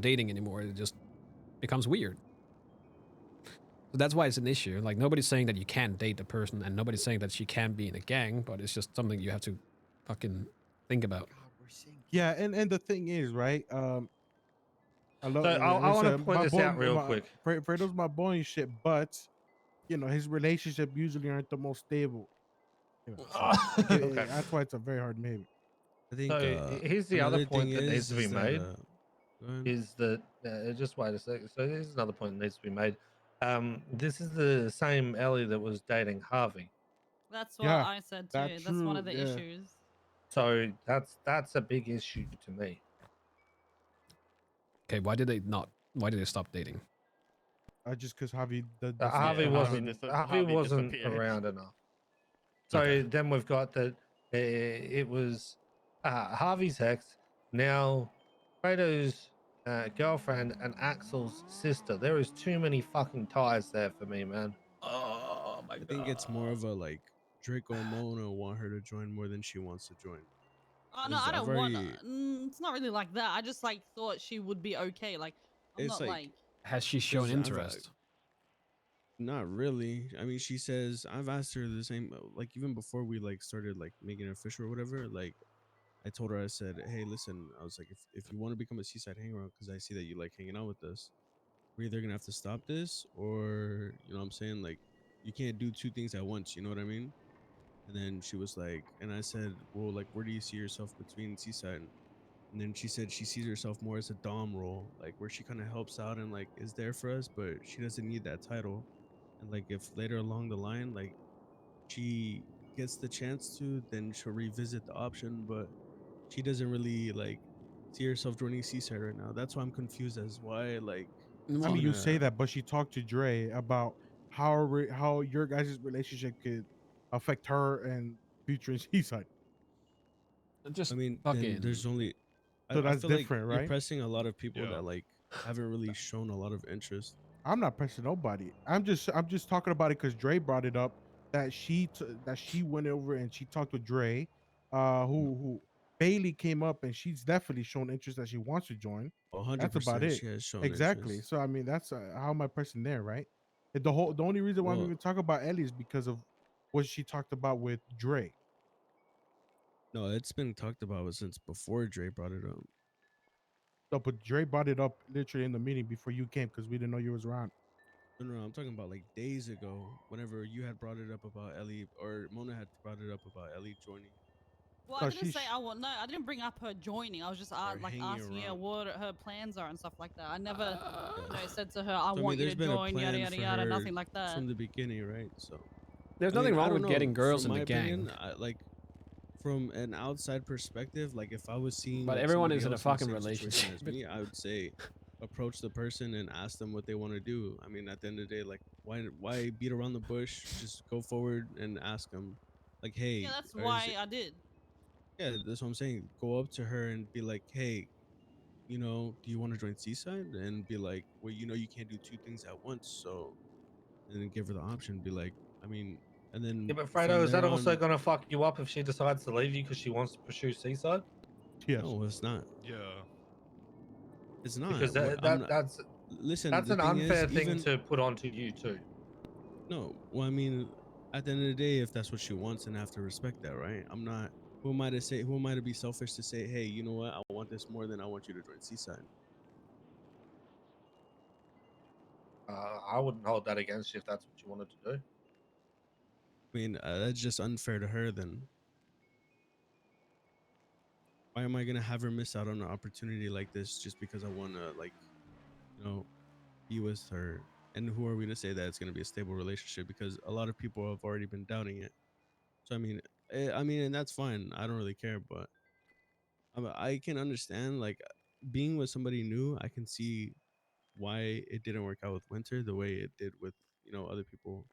dating anymore, it just becomes weird. So that's why it's an issue. Like, nobody's saying that you can't date the person, and nobody's saying that she can be in a gang, but it's just something you have to fucking think about. Yeah, and the thing is, right? I love. So I want to point my this boy, out real quick. Fredo's my boy and shit, but you know his relationship usually aren't the most stable. You know, so Okay. that's why it's a very hard maybe. I think So here's the another other point thing that needs to be is made. that, go ahead. Is that just wait a second? So here's another point that needs to be made. This is the same Ellie that was dating Harvey. That's what Yeah, I said too. that's That's one true. of the Yeah. issues. So that's a big issue to me. Okay, why did they stop dating? Just because Javi Harvey Harvey wasn't disappeared. around enough. So Okay. then we've got that it was Harvey's ex, now Fredo's girlfriend and Axel's sister. There is too many fucking ties there for me, man. Oh my I think it's more of a like Draco and Mona want her to join more than she wants to join. Oh no, I don't want. It's not really like that. I just like thought she would be okay. Like I'm It's not like, Has she shown interest? Not really. I mean, she says I've asked her the same. Like even before we like started like making it official or whatever. Like I told her, I said, hey, listen. I was like, if you want to become a seaside hangout, because I see that you like hanging out with us, we're either gonna have to stop this, or you know what I'm saying, like you can't do two things at once. You know what I mean? And then she was like, and I said, well, like where do you see yourself between seaside? And then she said she sees herself more as a dom role, like where she kind of helps out and like is there for us, but she doesn't need that title. And like if later along the line, like she gets the chance to, then she'll revisit the option. But she doesn't really like see herself joining Seaside right now. That's why I'm confused as why like. I mean, you say that, but she talked to Dre about how your guys' relationship could affect her and future in Seaside. Just I mean, fucking. then there's only. So I that's feel different, like you're right? pressing a lot of people that like haven't really shown a lot of interest. I'm not pressing nobody. I'm just talking about it because Dre brought it up that she went over and she talked with Dre, who Bailey came up and she's definitely shown interest that she wants to join. 100%. That's about it. She has shown Exactly. interest. So I mean, that's how am I pressing there, right? And the only reason why I'm even talking about Ellie is because of what she talked about with Dre. No, it's been talked about since before Dre brought it up. No, but Dre brought it up literally in the meeting before you came because we didn't know you was around. No, I'm talking about like days ago, whenever you had brought it up about Ellie, or Mona had brought it up about Ellie joining. Well, I didn't say I want. No, I didn't bring up her joining. I was just like asking her what her plans are and stuff like that. I never said to her, "I want you to join." Yada yada yada. Nothing like that. From the beginning, right? So there's nothing wrong with getting girls in the gang. Like from an outside perspective, like if I was seeing, but like, everyone is in a fucking relationship. As me, I would say approach the person and ask them what they want to do. I mean, at the end of the day, like why beat around the bush? Just go forward and ask them, like, hey. Yeah, that's why I did. Yeah, that's what I'm saying. Go up to her and be like, hey, you know, do you want to join Seaside? And be like, well, you know, you can't do two things at once. So, and then give her the option. Be like, I mean, and then. Yeah, but Fredo, is that also going to fuck you up if she decides to leave you because she wants to pursue Seaside? Yes. No, it's not. Yeah. It's not. Because that's listen. That's an unfair thing to put onto you too. No, well, I mean, at the end of the day, if that's what she wants, then I have to respect that, right? I'm not. Who am I to say? Who am I to be selfish to say, hey, you know what? I want this more than I want you to join Seaside. I wouldn't hold that against you if that's what you wanted to do. I mean, that's just unfair to her. Then why am I gonna have her miss out on an opportunity like this just because I want to, like, you know, be with her? And who are we to say that it's gonna be a stable relationship? Because a lot of people have already been doubting it. So I mean, and that's fine. I don't really care, but I can understand, like, being with somebody new. I can see why it didn't work out with Winter the way it did with, you know, other people.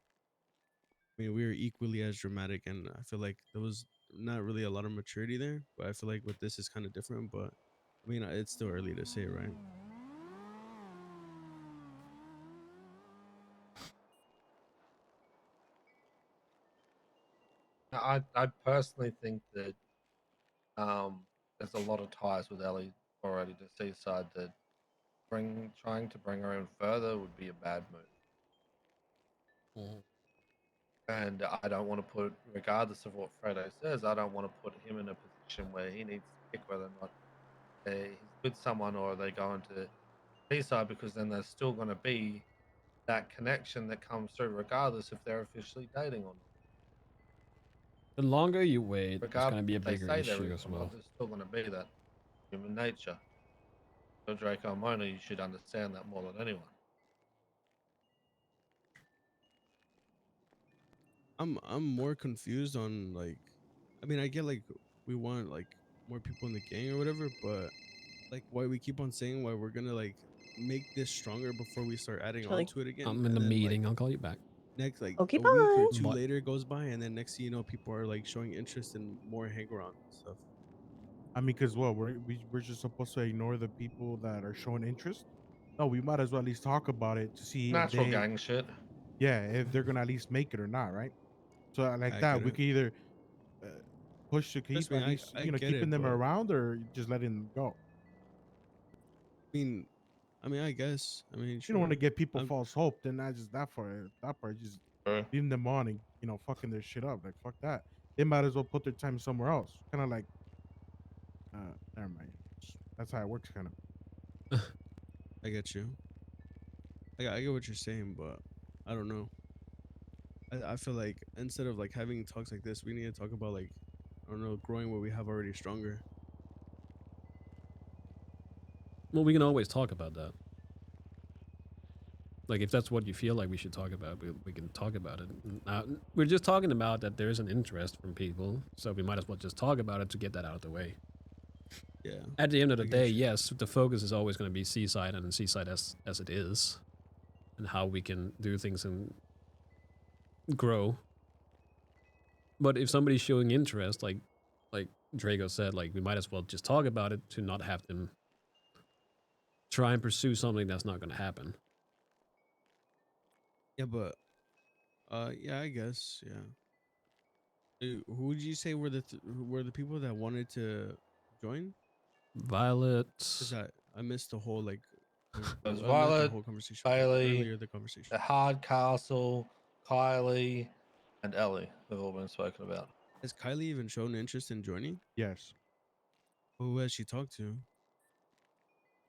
I mean, we were equally as dramatic, and I feel like there was not really a lot of maturity there. But I feel like with this is kind of different. But I mean, it's still early to say, right? I personally think that there's a lot of ties with Ellie already to Seaside that trying to bring her in further would be a bad move. Mm. And I don't want to put, regardless of what Fredo says, I don't want to put him in a position where he needs to pick whether or not he's with someone or they go into B-side, because then there's still going to be that connection that comes through regardless if they're officially dating or not. The longer you wait, it's Regardless going to be a if they bigger say there issue is as or not, well. there's still going to be that human nature. So Draco and Mona, you should understand that more than anyone. I'm more confused on like, I mean, I get like we want like more people in the gang or whatever, but like why we keep on saying why we're gonna like make this stronger before we start adding on to it again. I'm in and the then, meeting. Like, I'll call you back. next like Okay, a week or bye. two Bye. later goes by, and then next thing you know, people are like showing interest in more hang around and stuff. I mean, because what we're just supposed to ignore the people that are showing interest? No, we might as well at least talk about it to see if Natural they, gang shit. yeah, if they're gonna at least make it or not, right? So like I that, get we it. could either push to keep Trust me, at least I get keeping it, them but around, or just letting them go. I mean, I guess. I mean, You don't want to sure. give people I'm, false hope. Then not just that part. That part just leaving them on and fucking their shit up. Like fuck that. They might as well put their time somewhere else. Kind of like, never mind. That's how it works, kind of. I get you. I get what you're saying, but I don't know. I feel like instead of like having talks like this, we need to talk about like, I don't know, growing what we have already stronger. Well, we can always talk about that. Like, if that's what you feel like we should talk about, we can talk about it. We're just talking about that there's an interest from people, so we might as well just talk about it to get that out of the way. Yeah. At the end of the I get day, you. yes, the focus is always going to be Seaside and Seaside as it is, and how we can do things and grow. But if somebody's showing interest, like Drago said, like we might as well just talk about it to not have them try and pursue something that's not going to happen. Yeah, but yeah, I guess, yeah. Who would you say were were the people that wanted to join? Violet. Because I missed the whole like There's not the Violet, whole conversation, but Bailey, earlier the conversation. the Hardcastle, Kylie, and Ellie have all been spoken about. Has Kylie even shown interest in joining? Yes. Who has she talked to?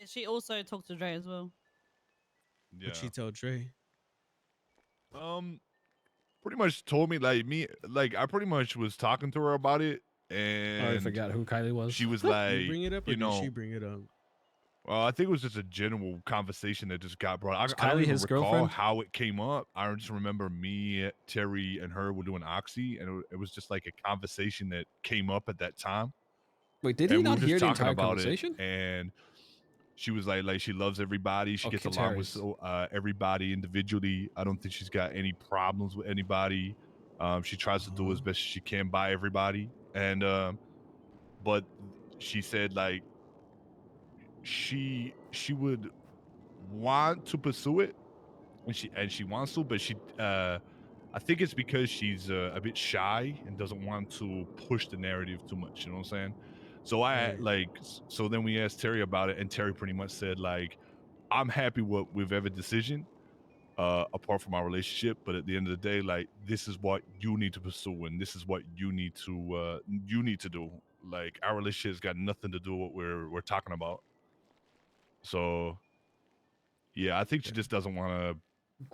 She also talked to Dre as well. Yeah. What'd she tell Dre? Pretty much told me like I pretty much was talking to her about it, and I forgot who Kylie was. she was Did like, you bring it up or did she bring it up? Well, I think it was just a general conversation that just got brought. Was I don't Kylie even his recall girlfriend? how it came up. I just remember me, Terry, and her were doing Oxy, and it was just like a conversation that came up at that time. Wait, did And he we were not just hear the talking entire about conversation? it, and she was like she loves everybody. She gets Okay, along with Terry's. everybody individually. I don't think she's got any problems with anybody. She tries to do as best as she can by everybody, and but she said like she would want to pursue it, and she wants to, but she I think it's because she's a bit shy and doesn't want to push the narrative too much. You know what I'm saying? So so then we asked Terry about it, and Terry pretty much said like, I'm happy with every decision, apart from our relationship, but at the end of the day, like this is what you need to pursue, and this is what you need to do. Like our relationship's got nothing to do with what we're talking about. So yeah, I think she just doesn't want to.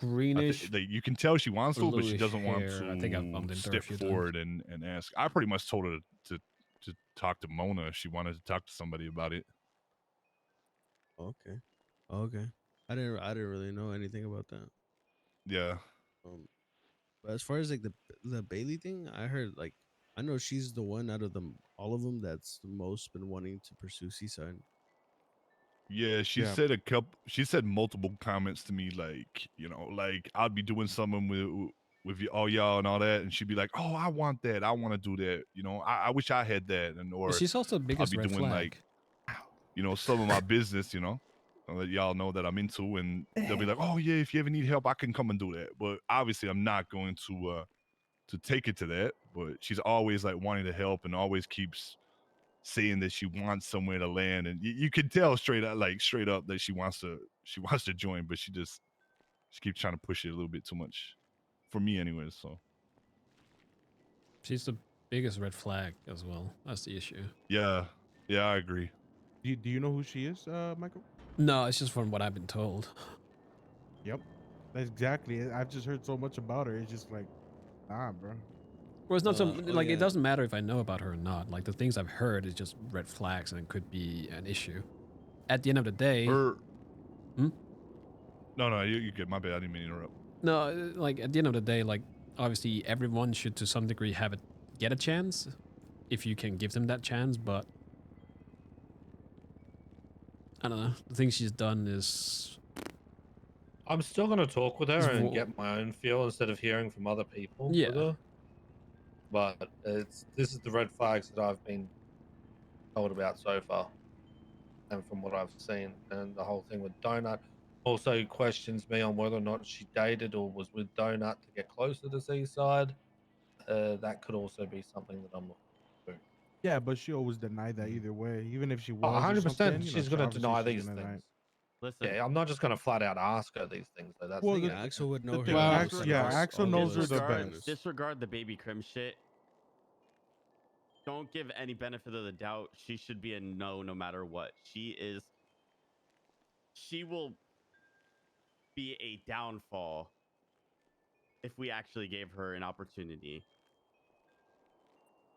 Greenish. Like you can tell she wants to, but she bluish doesn't want hair. I think I've bumped to into her a step few forward and ask. I pretty much told her to talk to Mona if she wanted to talk to somebody about it. Okay. Okay. I didn't really know anything about that. Yeah. But as far as like the Bailey thing, I heard like I know she's the one out of them all of them that's the most been wanting to pursue Seaside. Yeah, she said multiple comments to me, like, like I'd be doing something with all y'all and all that, and she'd be like, "Oh, I want that. I want to do that. I wish I had that." And or she's also the I'll biggest be red doing flag. like, some of my business, that y'all know that I'm into, and they'll be like, "Oh yeah, if you ever need help, I can come and do that." But obviously, I'm not going to take it to that. But she's always like wanting to help and always keeps saying that she wants somewhere to land, and you can tell straight up that she wants to join, but she keeps trying to push it a little bit too much, for me, anyways. So She's the biggest red flag as well. That's the issue. yeah, I agree. Do you know who she is, Michael? No, it's just from what I've been told. Yep, that's exactly. I've just heard so much about her. It's just like, nah, bro. Well, it's not so Oh, like yeah. it doesn't matter if I know about her or not. Like the things I've heard is just red flags and it could be an issue. At the end of the day, Her. Hmm? No, you get my bad. I didn't mean to interrupt. no, like at the end of the day, like obviously everyone should to some degree get a chance if you can give them that chance. But I don't know. The thing she's done is I'm still gonna talk with her It's and vo- get my own feel instead of hearing from other people. Yeah. With her. But this is the red flags that I've been told about so far, and from what I've seen, and the whole thing with Donut also questions me on whether or not she dated or was with Donut to get closer to Seaside. That could also be something that I'm looking for. Yeah, but she always denied that either way. Even if she Oh, was or 100%. something, She's she gonna obviously deny she's these gonna deny things. it. Listen, Yeah, I'm not just gonna flat out ask her these things. So that's Well, the the- Axel would the know her. thing- the Axel- most yeah, out of Axel all knows of her the us. best. disregard the baby Krim shit. Don't give any benefit of the doubt. She should be a no matter what. She will be a downfall if we actually gave her an opportunity.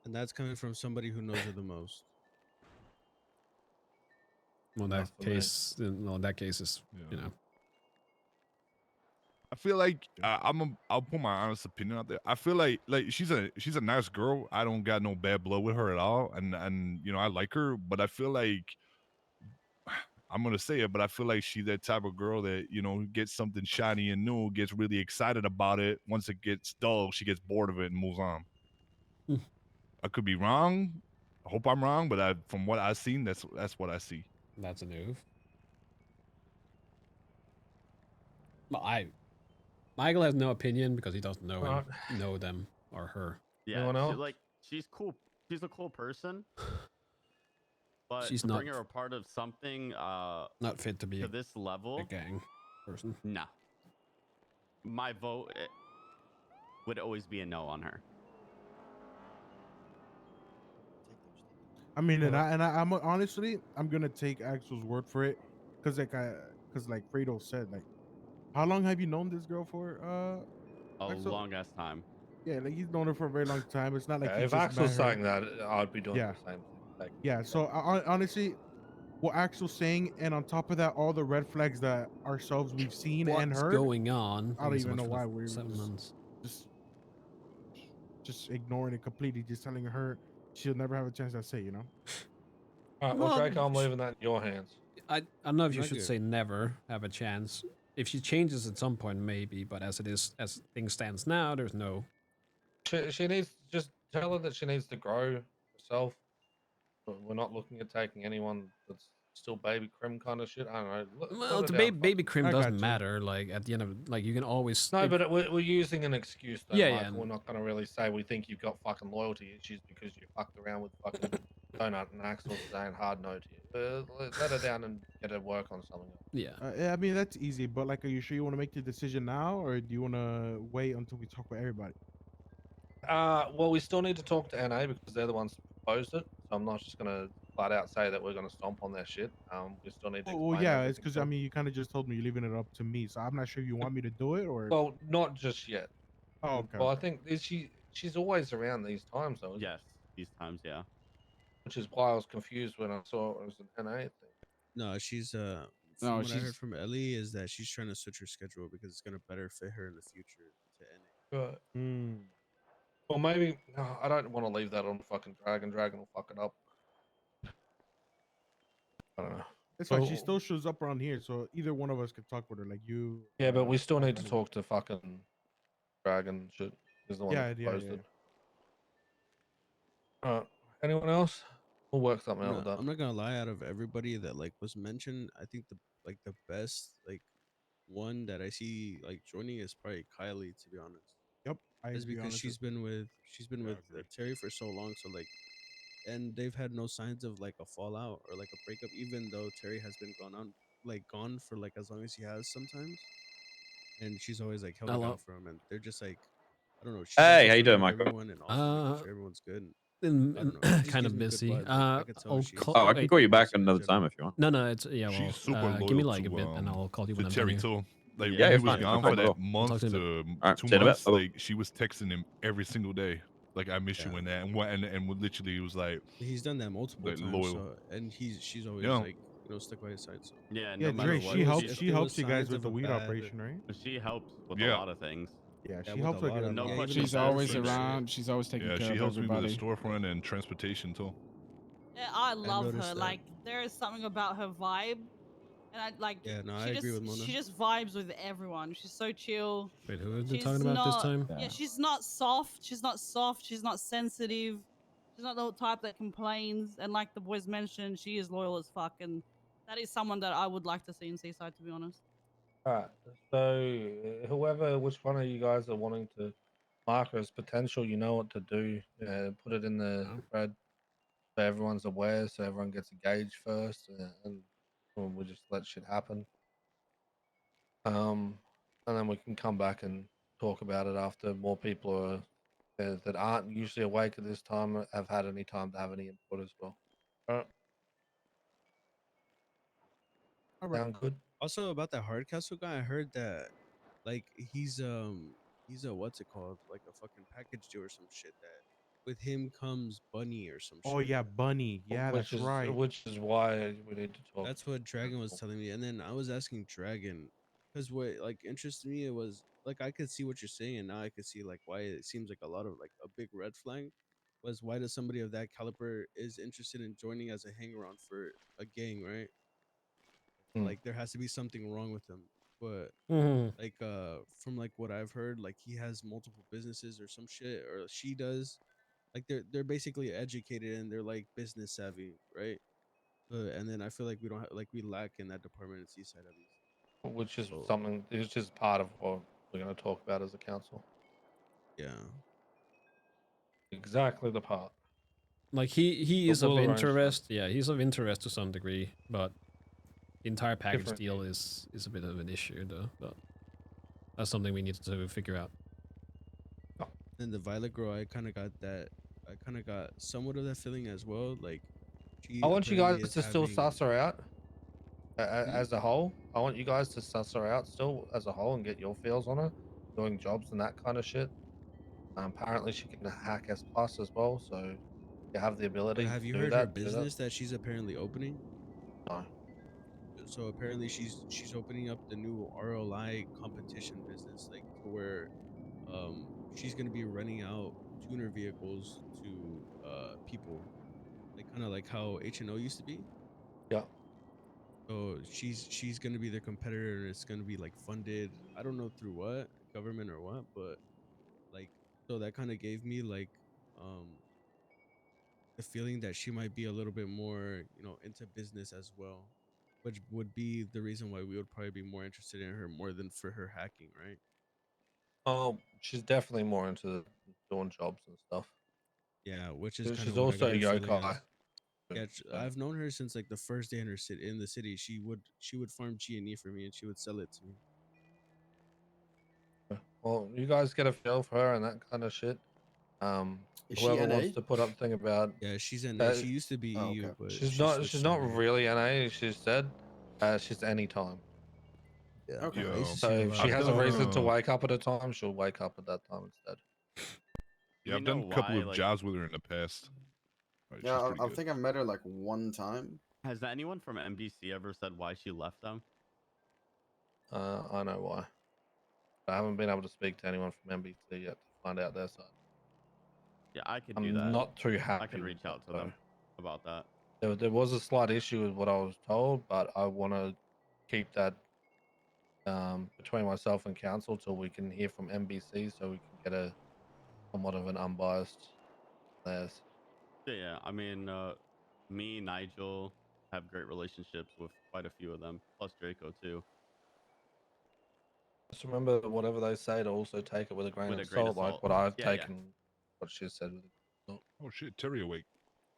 And that's coming from somebody who knows her the most. well, Enough for me. in that case is you know. I feel like I'll put my honest opinion out there. I feel like she's a nice girl. I don't got no bad blood with her at all, and I like her. But I feel like I'm gonna say it, but I feel like she's that type of girl that gets something shiny and new, gets really excited about it. Once it gets dull, she gets bored of it and moves on. Hmm. I could be wrong. I hope I'm wrong, but from what I've seen, that's what I see. That's a move. Well, Michael has no opinion because he doesn't know them or her. Yeah, Anyone else? she's cool. She's a cool person, but She's to not bring her a part of something not fit to be to a this level, gang person. no. My vote would always be a no on her. I mean, I'm honestly, I'm gonna take Axel's word for it, because like Fredo said, like, how long have you known this girl for? A Axel? long ass time. Yeah, like he's known her for a very long time. It's not like he if just Axel's met her. saying that, I'd be doing Yeah. the same thing. Like, Yeah. So honestly, what Axel's saying, and on top of that, all the red flags that ourselves we've seen and What's heard. going on? I don't Thank you so even know much for why the we're 7 months. just ignoring it completely, just telling her she'll never have a chance to say, all right, well, Draco, I'm leaving that in your hands. I don't know if you Not should good. say never have a chance. If she changes at some point, maybe. But as things stands now, there's no. She needs, just tell her that she needs to grow herself. We're not looking at taking anyone that's still baby Krim kind of shit. I don't know. Well, Put to her down baby fucking- Krim I doesn't got you. matter. Like at the end of like you can always. No, but we're using an excuse though, Yeah, Michael. yeah. We're not going to really say we think you've got fucking loyalty issues because you fucked around with fucking Donut and Axel saying hard no to you. Let her down and get her work on something else. Yeah. Yeah, I mean that's easy, but like, are you sure you want to make the decision now, or do you want to wait until we talk with everybody? Well, we still need to talk to NA because they're the ones that proposed it. So I'm not just going to flat out say that we're going to stomp on their shit. We still need to. Well, explain yeah, it's everything because to I them. mean you kind of just told me you're leaving it up to me, so I'm not sure if you want me to do it or. Well, not just yet. Oh, okay. Well, I think she's always around these times though. Yes, these times, yeah. Which is why I was confused when I saw it was an NA thing. No, she's No, from what I she's- heard from Ellie is that she's trying to switch her schedule because it's gonna better fit her in the future to NA. Right. Hmm. Well, maybe no, I don't want to leave that on fucking Dragon. Dragon will fuck it up. I don't know. It's fine. She Well- still shows up around here, so either one of us could talk with her, like you. Yeah, but we still need to Anthony. talk to fucking Dragon. Shit, is the one Yeah, that yeah, proposed yeah. it. Anyone else? We'll work something out with that. I'm not gonna lie. Out of everybody that like was mentioned, I think the best like one that I see like joining is probably Kylie. To be honest, Yep, I is agree, because honestly. she's been with Yeah, I agree. Terry for so long. So like and they've had no signs of like a fallout or like a breakup, even though Terry has been gone for like as long as he has sometimes, and she's always like held it down Hello. for him, and they're just like, I don't know. She's Hey, also how you doing, supportive of Michael? everyone and also making sure everyone's good. I don't know. She just Kind gives of me good busy. vibes. Like I could tell I'll she's call. Oh, I can Wait. call a you good back person in another general. time if you want. No, it's yeah. She's Well, super give me loyal like a bit, and I'll call you to when I'm done Terry here. too. Like Yeah, when Yeah, he it's was fine. No gone for problem at that all. I'll talk month to you in a bit. to All right, 2 see you in a bit. months, Bye-bye. like she was texting him every single day. Like I miss you Yeah. in that, and literally he was He's done that multiple like times. loyal. So and she's always Yeah. like stuck by his side. So yeah. Yeah, No you know, matter Dre, if what, there was she's she there helps was you guys signs with of the a weed bad operation, right? she helps with a Yeah. lot of things. Yeah, yeah she with a helps her lot get a of No lot. yeah even questions She's the asked always for storefront sure. around. shit. She's always taking Yeah, care she of helps me with the everybody. storefront and transportation too. Yeah, I I've love her. noticed that. Like there is something about her vibe, and I like Yeah, no, I agree with Mona. she just vibes with everyone. She's so chill. Wait, who are they She's talking about this not time? yeah, she's not soft. She's not soft. She's not sensitive. She's not the type that complains. And like the boys mentioned, she is loyal as fuck. And that is someone that I would like to see in Seaside, to be honest. All right. So which one of you guys are wanting to mark her as potential, you know what to do. Put it in the Oh. thread so everyone's aware, so everyone gets engaged first, and we'll just let shit happen. And then we can come back and talk about it after more people are that aren't usually awake at this time have had any time to have any input as well. All right. All right. Sound good? Also about that Hardcastle guy, I heard that like he's a what's it called, like a fucking package deal or some shit, that with him comes Bunny or some Oh shit. yeah, Bunny. Yeah, that's right. Which is why we need to talk. That's what Dragon was telling me, and then I was asking Dragon because what like interested me, it was like I could see what you're saying, and now I could see like why it seems like a lot of like a big red flag was why does somebody of that caliber is interested in joining as a hanger on for a gang, right? Like there has to be something wrong with him, but like from like what I've heard, like he has multiple businesses or some shit, or she does. Like they're basically educated and they're like business savvy, right? And then I feel like we don't have, like we lack in that department in Seaside at least. Which is So, something. It's just part of what we're going to talk about as a council. yeah. Exactly the part. Like he But is of we'll arrange that. interest. Yeah, he's of interest to some degree, but the entire package Different. deal is a bit of an issue though. But that's something we need to figure out. And the Violet girl, I kind of got somewhat of that feeling as well. Like she I want you apparently guys is to still having. suss her out as a whole. I want you guys to suss her out still as a whole and get your feels on her, doing jobs and that kind of shit. Apparently, she can hack S Plus as well, so you have the ability But have to you do heard her that. business that she's apparently opening? No. So apparently she's opening up the new RLI competition business, like to where she's gonna be renting out tuner vehicles to people, like kind of like how H&O used to be. Yeah. So she's gonna be their competitor, and it's gonna be like funded. I don't know through what government or what, but like so that kind of gave me like um the feeling that she might be a little bit more into business as well, which would be the reason why we would probably be more interested in her more than for her hacking, right? Oh, she's definitely more into doing jobs and stuff. Yeah, which is kind of She's what I also got a the feeling yokai. as. Yeah, I've known her since like the first day in the city. She would farm G&E for me, and she would sell it to me. Well, you guys get a feel for her and that kind of shit. Is Whoever she NA? wants to put up thing about Yeah, she's NA. She used to be EU, okay. but she's she not switched not to NA. really NA. She said she's anytime. Yeah, Okay. I used to So see her a if lot. she I've has a done reason to wake up at a time, she'll wake up at that time instead. yeah, we I've done know a couple why, of like- jobs with her in the past. Right, she's Yeah, pretty I good. think I met her like one time. Has anyone from NBC ever said why she left them? I know why. I haven't been able to speak to anyone from NBC yet to find out their side. Yeah, I could do I'm that. not too happy. I can reach with out to that, them about that. There was a slight issue with what I was told, but I want to keep that between myself and council till we can hear from NBC, so we can get a somewhat of an unbiased theirs. Yeah. I mean, me, Nigel have great relationships with quite a few of them, plus Draco too. Just remember, whatever they say, to also take it with a grain With of a grain of salt, like salt. what I've Yeah. taken, what she said with it. Oh shit, Terry awake.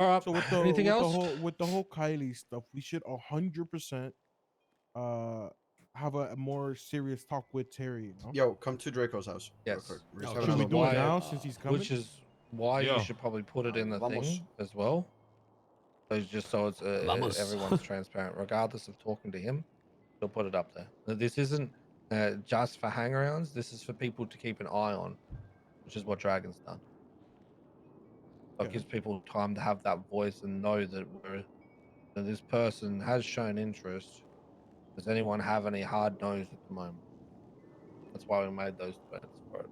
All right. So Anything else? with the whole Kylie stuff, we should 100% have a more serious talk with Terry. You know? Yo, come to Draco's house. Real Yes. quick. We're just Okay. having a Should we little do it Why- now since he's coming? Which is why Yo. you should probably put it in the Vamos. thing as well. So just so it's Vamos. everyone's transparent, regardless of talking to him. They'll put it up there. Now, this isn't just for hangarounds. This is for people to keep an eye on, which is what Dragon's done. So it Okay. gives people time to have that voice and know that that this person has shown interest. Does anyone have any hard nose at the moment? That's why we made those threads for it.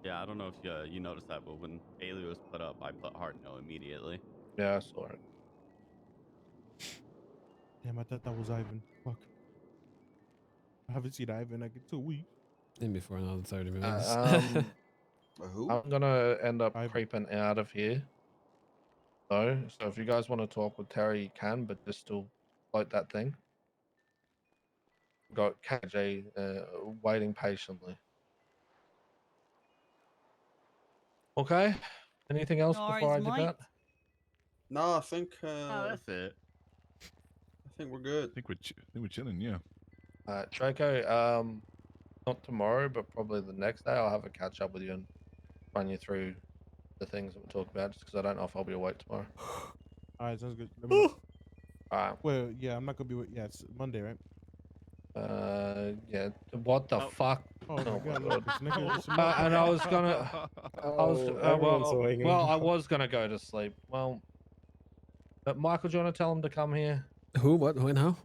Yeah, I don't know if you noticed that, but when Bailey was put up, I put hard no immediately. Yeah, I saw it. Damn, I thought that was Ivan. Fuck. I haven't seen Ivan like in 2 weeks. In before another 30 minutes. Who? I'm gonna end up I've- creeping out of here. So if you guys want to talk with Terry, you can, but just still float that thing. Got KJ waiting patiently. Okay. Anything else No before I worries, mate. depart? No, I think Oh, that's it. I think we're good. I think we're chilling. Yeah. Draco, not tomorrow, but probably the next day, I'll have a catch up with you and run you through the things that we talk about, just because I don't know if I'll be awake tomorrow. All right, sounds good. Let me know. All right. Well, yeah, I'm not gonna be with. Yeah, it's Monday, right? Yeah. What the Oh. fuck? Oh my Oh god, my look, this nigga is And I was gonna. I was gonna go to sleep. Well, but Michael, do you want to tell him to come here? Who? What? Who? Now?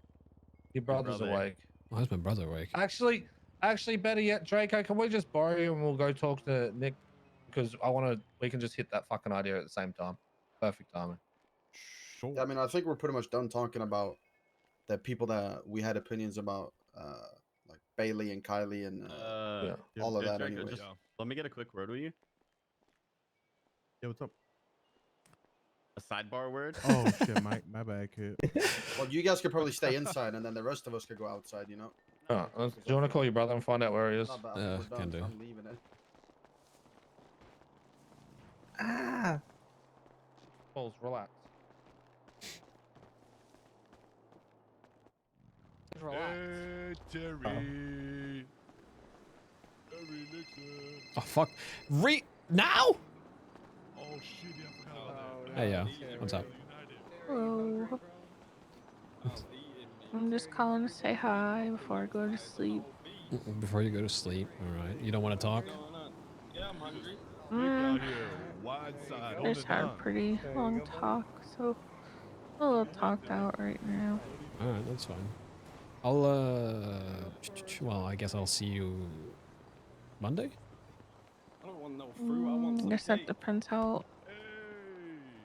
Your brother's brother. awake. Why is my brother awake? Actually, better yet, Draco, can we just borrow you and we'll go talk to Nick? Because we can just hit that fucking idea at the same time. Perfect timing. Sure. I mean, I think we're pretty much done talking about the people that we had opinions about, like Bailey and Kylie and Yeah. all of that. Draco, Anyway, just let me get a quick word with you. Yeah, what's up? A sidebar word. Oh shit, my bad, kid. well, you guys could probably stay inside, and then the rest of us could go outside. You know, Do you want to call your brother and find out where he is? not bad. We're done. Can do. I'm leaving it. Balls, relax. Hey, Terry. Terry Nixon. Oh fuck! Now? Oh shit! Yeah, I forgot about that. Hey, yo. What's up? Hello. I'm just calling to say hi before I go to sleep. Before you go to sleep, all right. You don't want to talk? Out here, wide side. I just had a pretty long talk, so I'm a little talked out right now. All right, that's fine. I'll well, I guess I'll see you Monday. I guess that depends how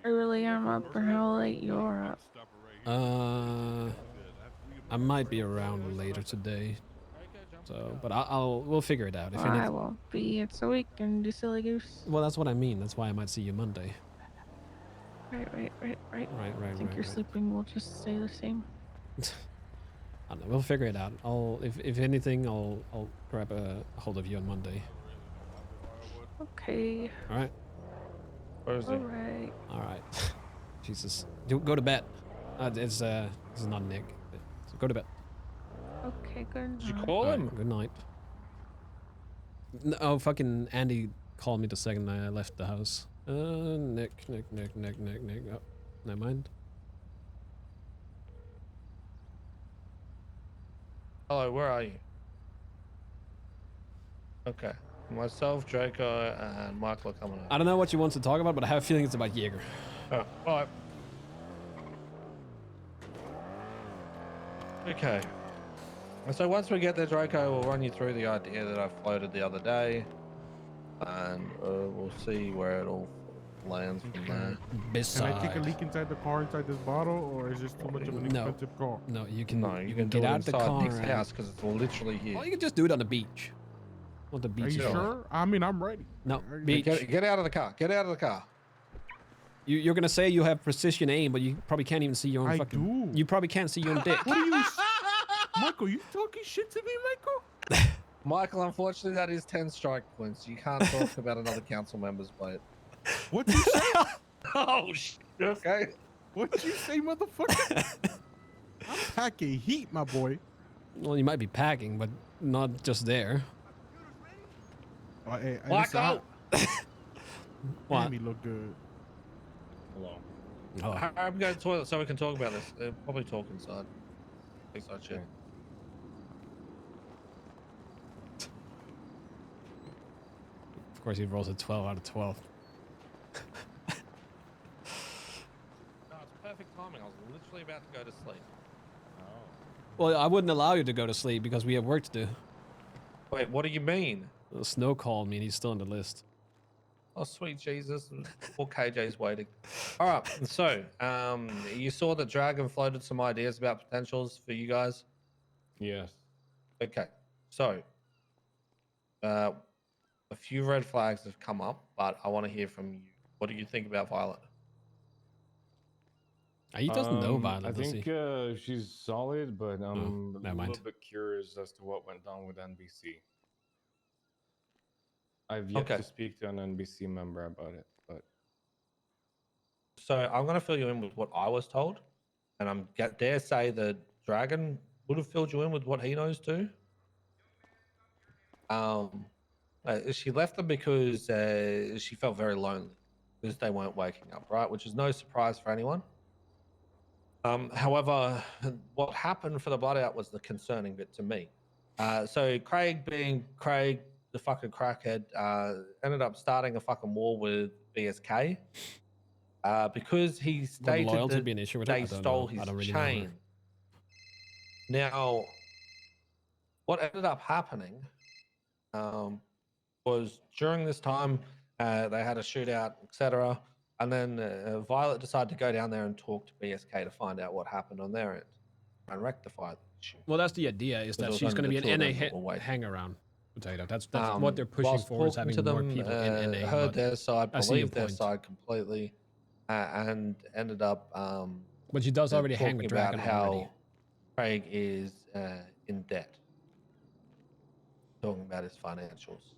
early I'm up or how late you're up. I might be around later today. So, but we'll figure it out. If Well, I anything, won't be. It's a weekend, you silly goose. well, that's what I mean. That's why I might see you Monday. Right. Right. I think your sleeping will just stay the same. I don't know. We'll figure it out. If anything, I'll grab a hold of you on Monday. Okay. All right. Where is he? Alright. All right. Jesus. Go to bed. It's this is not Nick. So go to bed. Okay, good. Did you night. call All him? right, good night. Oh, fucking Andy called me the second I left the house. Nick. Oh, never mind. Hello, where are you? Okay. Myself, Draco, and Michael are coming I out. don't know what you want to talk about, but I have a feeling it's about Jaeger. Oh, alright. Okay. So once we get there, Draco, we'll run you through the idea that I floated the other day, and we'll see where it all lands from there. Can I take a leak inside the car inside this bottle, or is this too much of an No. expensive car? No, you can. No, you get can do it out the inside car. Nick's and- house because it's literally here. Well, you can just do it on the beach. On the beach. Are you is- sure? I mean, I'm ready. No, Are you- beach. Get out of the car. Get out of the car. You're gonna say you have precision aim, but you probably can't even see your own I fucking. do. You probably can't see your own dick. What are you, Michael? You talking shit to me, Michael? Michael, unfortunately, that is 10 strike points. You can't talk about another council member's plate. What you say? Oh, okay. What you say, motherfucker? I'm packing heat, my boy. Well, you might be packing, but not just there. Oh, hey, Michael! What? Damn, he look good. Hello. Oh, I'm going to the toilet so we can talk about this. Probably talk inside. Inside shit. Okay. of course he rolls a 12 out of 12. No, it's perfect timing. I was literally about to go to sleep. Oh. Well, I wouldn't allow you to go to sleep because we have work to do. Wait, what do you mean? Snow called me and he's still on the list. Oh, sweet Jesus. Poor KJ's waiting. All right. So, you saw that Dragon floated some ideas about potentials for you guys. Yes. Okay. So, a few red flags have come up, but I want to hear from you. What do you think about Violet? He doesn't know Violet, I does think he? she's solid, but I'm a never mind. little bit curious as to what went down with NBC. I've yet to speak to an NBC member about it, but so I'm going to fill you in with what I was told, and I'm dare say that Dragon would have filled you in with what he knows too. She left them because she felt very lonely because they weren't waking up, right? Which is no surprise for anyone. However, what happened for the blood out was the concerning bit to me. So Craig, being Craig, the fucking crackhead, ended up starting a fucking war with BSK because he stated loyalty that be an issue with they it? I don't stole know. his I don't really know her. chain. Now, what ended up happening was during this time they had a shootout, etc. And then Violet decided to go down there and talk to BSK to find out what happened on their end and rectify the issue. Well, that's the idea, is that she's going to be an NA hang-around potato. That's what they're pushing for, is having more people in NA. Heard their side, believed their point. side completely, and ended up But she does already hang talking with about Dragon how already. Craig is in debt. Talking about his financials.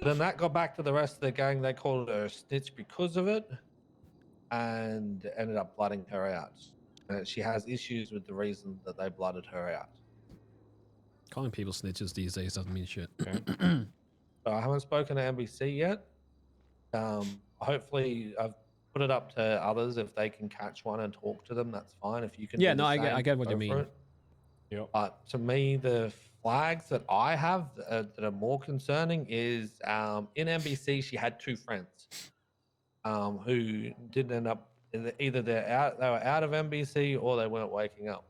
Then that got back to the rest of the gang. They called her a snitch because of it and ended up blooding her out. She has issues with the reason that they blooded her out. Calling people snitches these days doesn't mean shit. Okay. So I haven't spoken to NBC yet. Hopefully I've put it up to others. If they can catch one and talk to them, that's fine. If you can Yeah, no, I get what you mean. Yep. But to me, the flags that I have that are more concerning is in NBC, she had two friends who didn't end up, either they were out of NBC or they weren't waking up.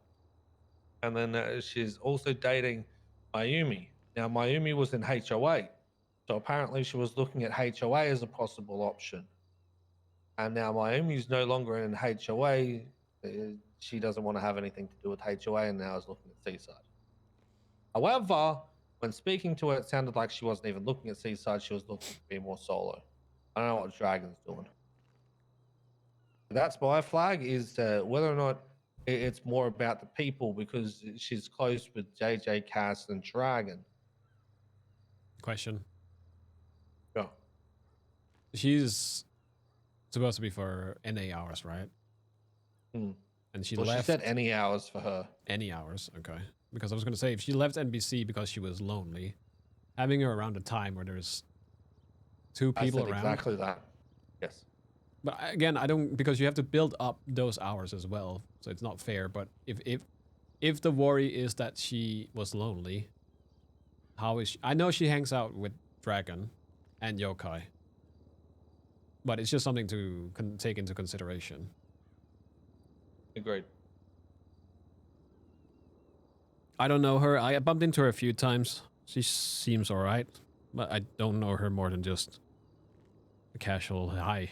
And then she's also dating Mayumi. Now, Mayumi was in HOA. So apparently she was looking at HOA as a possible option. And now Mayumi's no longer in HOA. She doesn't want to have anything to do with HOA and now is looking at Seaside. However, when speaking to her, it sounded like she wasn't even looking at Seaside. She was looking to be more solo. I don't know what Dragon's doing. That's my flag, is whether or not it's more about the people, because she's close with JJ, Cass, and Dragon. Question. Yeah. She's supposed to be for NA hours, right? Hmm. And she Well, left. she said any hours for her. Any hours, okay. Because I was going to say, if she left NBC because she was lonely, having her around a time where there's two people I said around. exactly that. Yes. But again, I don't, because you have to build up those hours as well, so it's not fair. But if the worry is that she was lonely, how is she? I know she hangs out with Dragon and Yokai, but it's just something to take into consideration. Agreed. I don't know her. I bumped into her a few times. She seems alright, but I don't know her more than just a casual hi.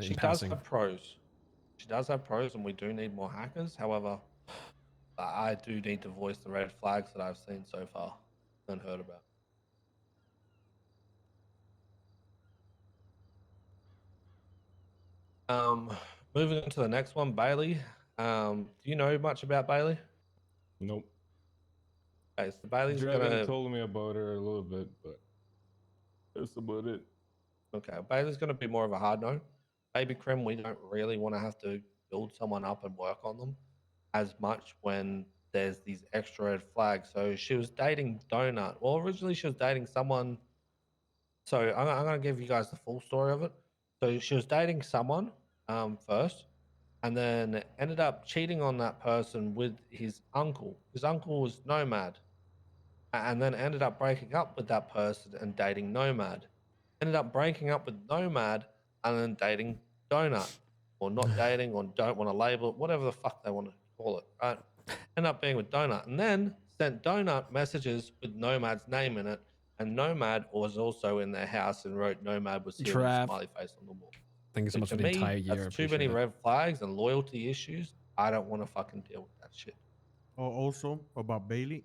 She does have pros. She does have pros, and we do need more hackers. However, I do need to voice the red flags that I've seen so far and heard about. Moving on to the next one, Bailey. Do you know much about Bailey? Nope. Okay, so Bailey's Dragon told me about her a little bit, but that's about it. Okay, Bailey's gonna be more of a hard no. baby Krim, we don't really want to have to build someone up and work on them as much when there's these extra red flags. So she was dating Donut. Well, originally she was dating someone. So I'm going to give you guys the full story of it. So she was dating someone first, and then ended up cheating on that person with his uncle. His uncle was Nomad, and then ended up breaking up with that person and dating Nomad. Ended up breaking up with Nomad and then dating Donut, or not dating, or don't want to label it, whatever the fuck they want to call it, right? Ended up being with Donut, and then sent Donut messages with Nomad's name in it, and Nomad was also in their house and wrote Nomad was here with a Trav, smiley face on the wall. thank you so So much to for the me, entire year. that's too many red flags and loyalty issues. I don't want to fucking deal with that shit. Oh, also about Bailey.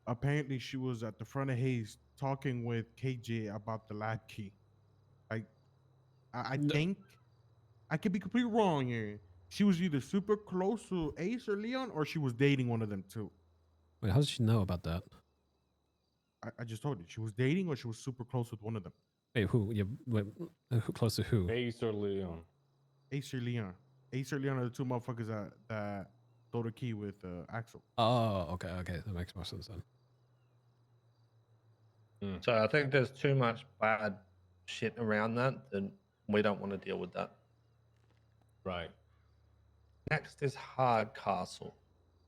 Apparently, she was at the front of Hayes talking with KJ about the lab key. Like, I think I could be completely wrong here. She was either super close to Ace or Leon, or she was dating one of them too. Wait, how does she know about that? I just told you she was dating, or she was super close with one of them. Wait, who? Yeah, wait, who close to who? Ace or Leon. Ace or Leon. Ace or Leon are the two motherfuckers that stole the key with Axel. Oh, okay, okay, that makes more sense then. So I think there's too much bad shit around that, and we don't want to deal with that. Right. Next is Hardcastle.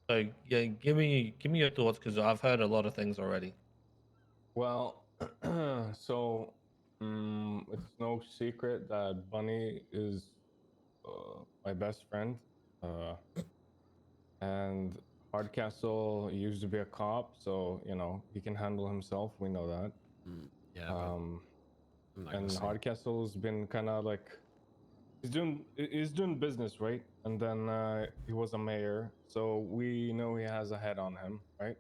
So yeah, give me your thoughts, because I've heard a lot of things already. Well, so it's no secret that Bunny is my best friend, and Hardcastle used to be a cop, so you know he can handle himself. We know that. Yeah. And Hardcastle's been kind of like he's doing business, right? And then he was a mayor, so we know he has a head on him, right?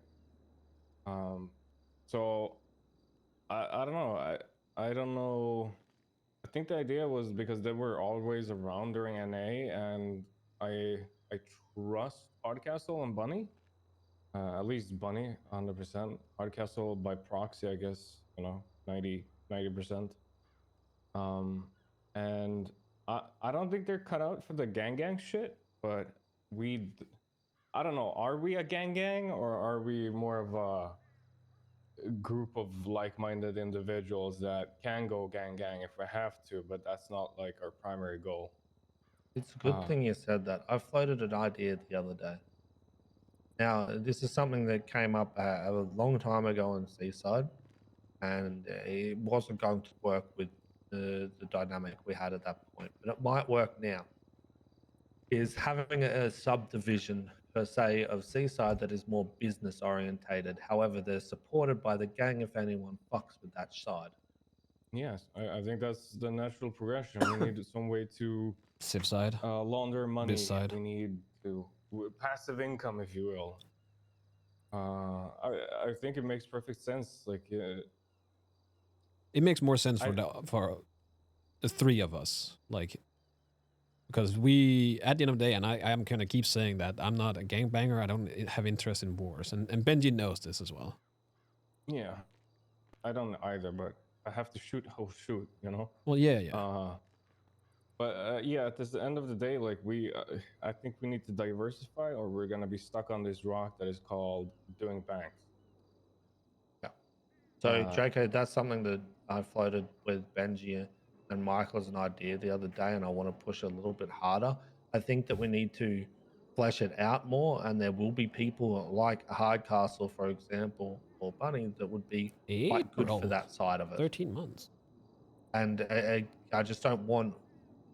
So I don't know. I don't know. I think the idea was because they were always around during NA, and I trust Hardcastle and Bunny. At least Bunny, 100%. Hardcastle by proxy, I guess, 90%. And I don't think they're cut out for the gang shit, but I don't know. Are we a gang, or are we more of a group of like-minded individuals that can go gang if we have to, but that's not like our primary goal? It's a good thing you said that. I floated an idea the other day. Now, this is something that came up a long time ago in Seaside, and it wasn't going to work with the dynamic we had at that point, but it might work now. Is having a subdivision per se of Seaside that is more business orientated. However, they're supported by the gang if anyone fucks with that side. Yes, I think that's the natural progression. We need some way to Civ side, launder money. Biz side. We need to passive income, if you will. I think it makes perfect sense. Like, it makes more sense for the three of us, like, because we, at the end of the day, and I am gonna keep saying that I'm not a gangbanger. I don't have interest in wars, and Benji knows this as well. Yeah, I don't either, but I have to shoot. I'll shoot. Well, yeah. But yeah, at the end of the day, like I think we need to diversify, or we're gonna be stuck on this rock that is called doing banks. Yeah. So Draco, that's something that I floated with Benji and Michael as an idea the other day, and I want to push a little bit harder. I think that we need to flesh it out more, and there will be people like Hardcastle, for example, or Bunny, that would be quite good for that side of it. 13 months. And I just don't want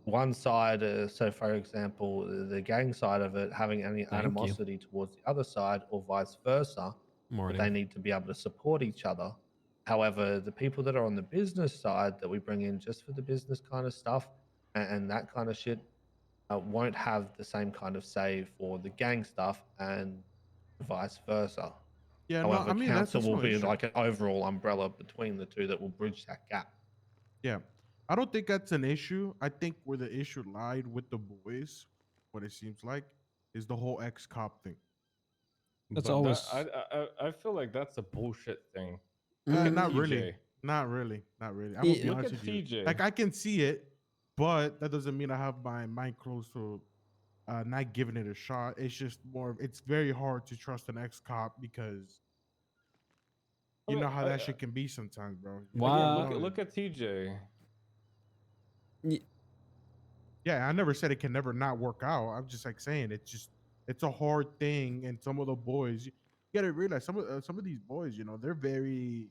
one side, so for example, the gang side of it, having any animosity towards the other side, or vice versa. But they need to be able to support each other. However, the people that are on the business side that we bring in just for the business kind of stuff and that kind of shit won't have the same kind of say for the gang stuff, and vice versa. Yeah, however, no, I mean council that's will no be issue. like an overall umbrella between the two that will bridge that gap. Yeah, I don't think that's an issue. I think where the issue lied with the boys, what it seems like, is the whole ex-cop thing. That's but always. I feel like that's a bullshit thing. Not really. Not really. I'm gonna be honest with you. TJ. Like, I can see it, but that doesn't mean I have my mind closed to not giving it a shot. It's just it's very hard to trust an ex-cop because I you mean, know how that shit can be sometimes, bro. again, You Why? know, look at TJ. yeah, I never said it can never not work out. I'm just like saying it's a hard thing, and some of the boys, you gotta realize some of these boys, you know, they're very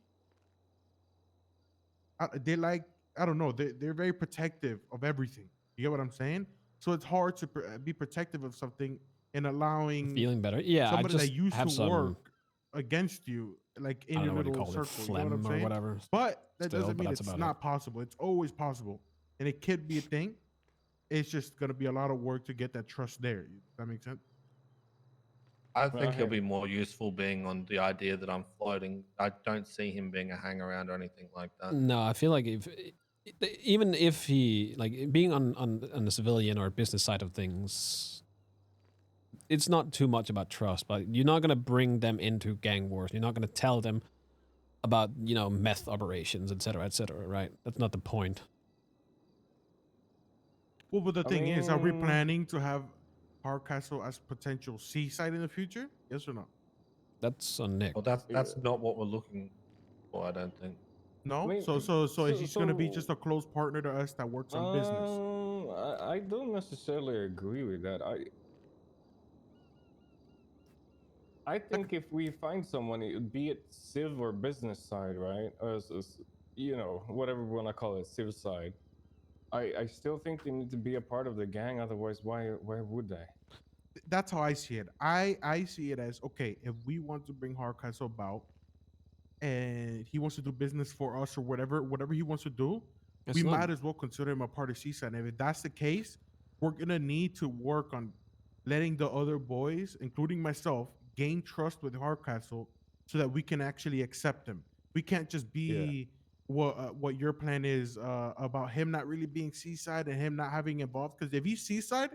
they like I don't know they're very protective of everything. You get what I'm saying? So it's hard to be protective of something and allowing Feeling better? Yeah, I somebody that just used to have some, work against you, like I in don't your know what you little call it, circle. You know what I'm phlegm or saying? whatever. But that Still, doesn't but mean that's it's about it. not possible. It's always possible, and it could be a thing. It's just gonna be a lot of work to get that trust there. Does that make sense? I Well, think he'll be more useful being on the idea that I'm floating. I don't see him being a hang around or anything like that. No, I feel like even if he like being on the civilian or business side of things, it's not too much about trust. But you're not gonna bring them into gang wars. You're not gonna tell them about meth operations, etc., right? That's not the point. Well, but the I thing is, are we mean, planning to have Hardcastle as potential seaside in the future? Yes or no? That's on Nick. Well, that's not what we're looking for. I don't think. I No. mean, So he's gonna be just a close partner to us that works on business. I don't necessarily agree with that. I think if we find someone, be it civ or business side, right, or whatever we want to call it, civ side, I still think they need to be a part of the gang. Otherwise, why would they? That's how I see it. I see it as okay. If we want to bring Hardcastle about, and he wants to do business for us or whatever he wants to do, we might as well consider him a part of Seaside. And if that's the case, we're gonna need to work on letting the other boys, including myself, gain trust with Hardcastle so that we can actually accept him. We can't just be what your plan is about him not really being Seaside and him not having involved. Because if he's Seaside,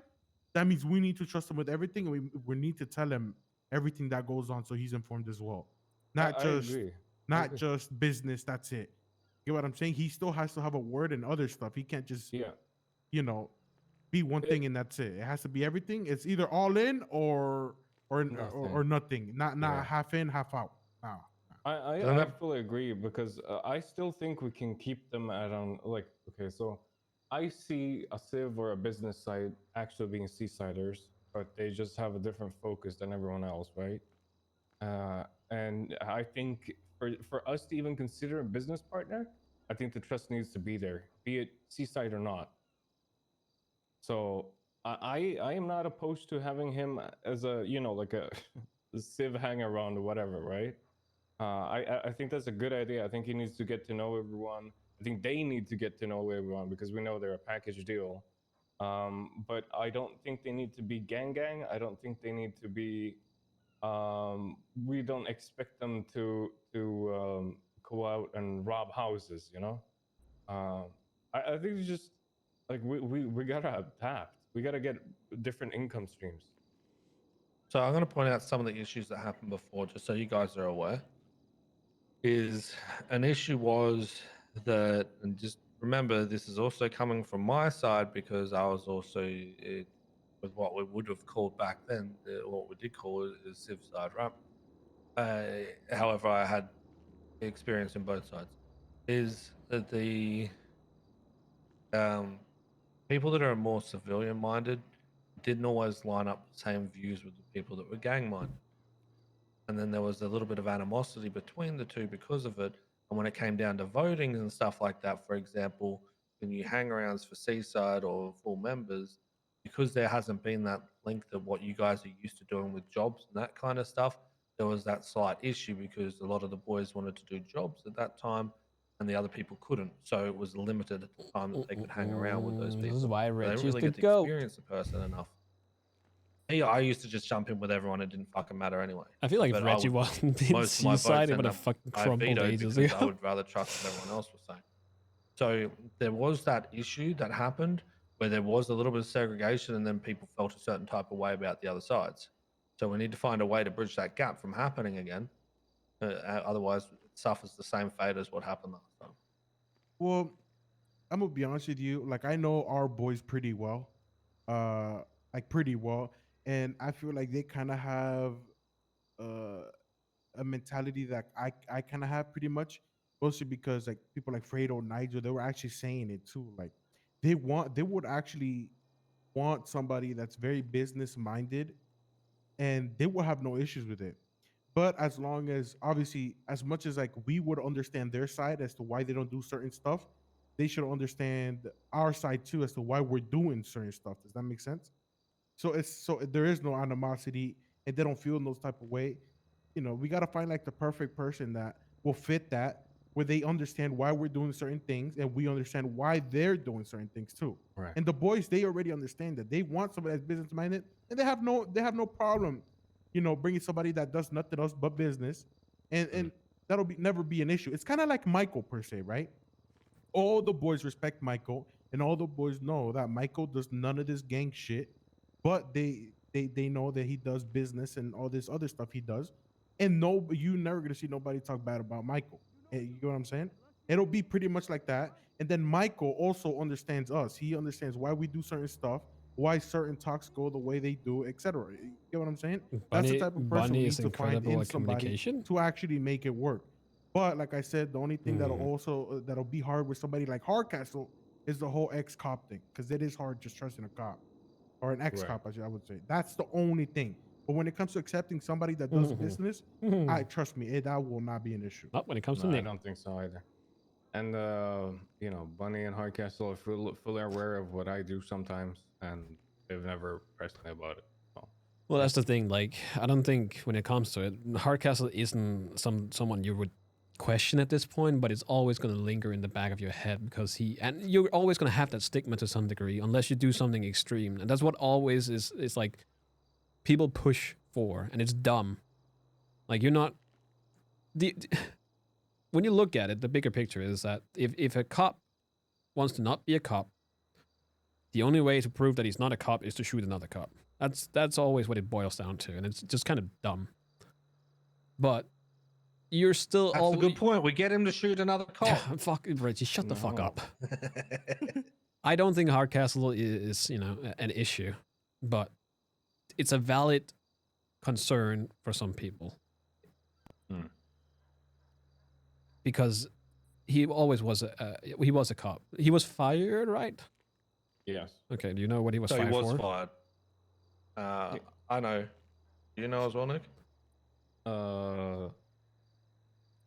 that means we need to trust him with everything, and we need to tell him everything that goes on so he's informed as well. Not I just agree. not just business. That's it. You get what I'm saying? He still has to have a word in other stuff. He can't just, you know, be one thing and that's it. It has to be everything. It's either all in or nothing. Not half in, half out. Nah. I fully agree because I still think we can keep them at okay, so I see a civ or a business side actually being seasiders, but they just have a different focus than everyone else, right? And I think for us to even consider a business partner, I think the trust needs to be there, be it seaside or not. So I am not opposed to having him as a like a civ hang around or whatever, right? I think that's a good idea. I think he needs to get to know everyone. I think they need to get to know everyone because we know they're a package deal. But I don't think they need to be gang. I don't think they need to be. We don't expect them to go out and rob houses. I think it's just like we gotta adapt. We gotta get different income streams. So I'm going to point out some of the issues that happened before, just so you guys are aware. Is an issue was that, and just remember, this is also coming from my side because I was also with what we would have called back then, what we did call it is civ side, right? However, I had experience in both sides. Is that the people that are more civilian minded didn't always line up the same views with the people that were gang minded. And then there was a little bit of animosity between the two because of it. And when it came down to voting and stuff like that, for example, when you hang arounds for Seaside or full members, because there hasn't been that link to what you guys are used to doing with jobs and that kind of stuff, there was that slight issue because a lot of the boys wanted to do jobs at that time and the other people couldn't. So it was limited at the time that they could hang around with those people. This is why They Rich didn't used really to get to go. experience the person enough. I used to just jump in with everyone. It didn't fucking matter anyway. I feel like if But Reggie wasn't in most of my Seaside, votes it would end have up fucking I crumbled vetoed ages because I ago. would rather trust what everyone else was saying. So there was that issue that happened where there was a little bit of segregation and then people felt a certain type of way about the other sides. So we need to find a way to bridge that gap from happening again. Otherwise, it suffers the same fate as what happened last time. Well, I'm gonna be honest with you. Like I know our boys pretty well, uh, like pretty well, and I feel like they kind of have uh a mentality that I kind of have pretty much, mostly because like people like Fredo, Nigel, they were actually saying it too. Like they would actually want somebody that's very business minded, and they will have no issues with it. But as long as obviously, as much as like we would understand their side as to why they don't do certain stuff, they should understand our side too as to why we're doing certain stuff. Does that make sense? So there is no animosity, and they don't feel in those type of way. You know, we got to find like the perfect person that will fit that, where they understand why we're doing certain things and we understand why they're doing certain things too. Right. And the boys, they already understand that they want somebody that's business minded, and they have no problem, you know, bringing somebody that does nothing else but business, and that'll be never be an issue. It's kind of like Michael per se, right? All the boys respect Michael, and all the boys know that Michael does none of this gang shit, but they know that he does business and all this other stuff he does, and no, you never gonna see nobody talk bad about Michael. You know what I'm saying? It'll be pretty much like that. And then Michael also understands us. He understands why we do certain stuff, why certain talks go the way they do, etc. You get what I'm saying? That's the type of person we Bunny is need to find incredible in at somebody communication. to actually make it work. But like I said, the only thing that'll also that'll be hard with somebody like Hardcastle is the whole ex-cop thing, because it is hard just trusting a cop or an ex-cop, I would say. That's the only thing. But when it comes to accepting somebody that does business, I trust me, that will not be an issue. Not when it comes to No, I Nick. don't think so either. And you know, Bunny and Hardcastle are fully aware of what I do sometimes, and they've never pressed me about it. So, Well, that's the thing. Like, I don't think when it comes to it, Hardcastle isn't someone you would question at this point, but it's always going to linger in the back of your head because and you're always going to have that stigma to some degree unless you do something extreme, and that's what always is. It's like people push for, and it's dumb. Like you're not when you look at it, the bigger picture is that if a cop wants to not be a cop, the only way to prove that he's not a cop is to shoot another cop. That's always what it boils down to, and it's just kind of dumb. But you're still That's a good point. We get him to shoot another cop. Fuck, Reggie, shut the fuck up. I don't think Hardcastle is an issue, but it's a valid concern for some people because he always was a cop. He was fired, right? yes. Okay. Do you know what he was So fired he was for? fired. I know. Do you know as well, Nick?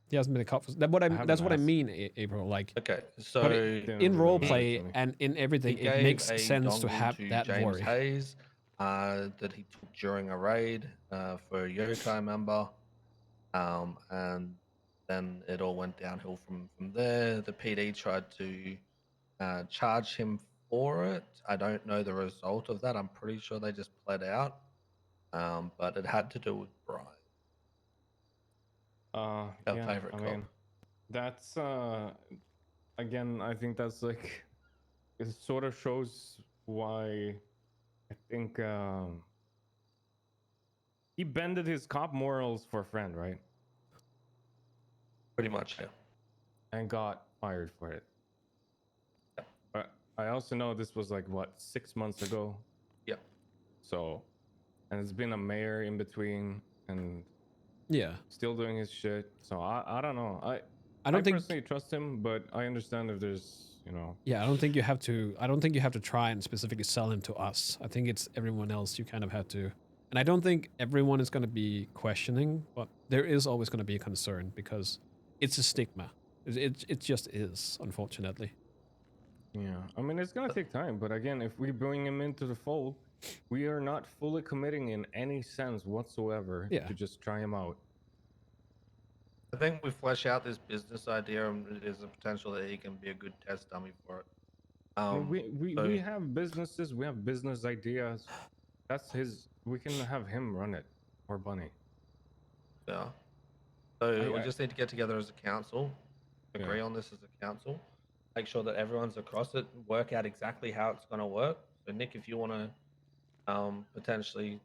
He hasn't been a cop. That's what I mean, April. Like, okay, so in role play and in everything, it makes sense to have that James worry. Hayes, that he took during a raid for a yokai member, and then it all went downhill from there. The PD tried to charge him for it. I don't know the result of that. I'm pretty sure they just pled out, but it had to do with Brian. Our favorite cop. mean, that's again, I think that's like it sort of shows why I think he bended his cop morals for a friend, right? Pretty much, yeah. And got fired for it. Yeah. But I also know this was like what 6 months ago. Yeah. So, and it's been a mayor in between, and yeah, still doing his shit. So I don't know. I don't think personally trust him, but I understand if there's Yeah, I don't think you have to try and specifically sell him to us. I think it's everyone else you kind of have to. And I don't think everyone is going to be questioning, but there is always going to be a concern because it's a stigma. It just is, unfortunately. Yeah, I mean, it's gonna take time, but again, if we bring him into the fold, we are not fully committing in any sense whatsoever to just try him out. I think we flesh out this business idea, and there's a potential that he can be a good test dummy for it. I mean, we have businesses, we have business ideas. That's his. We can have him run it, or Bunny. Yeah. So we just need to get together as a council, agree on this as a council, make sure that everyone's across it, work out exactly how it's going to work. So Nick, if you want to potentially,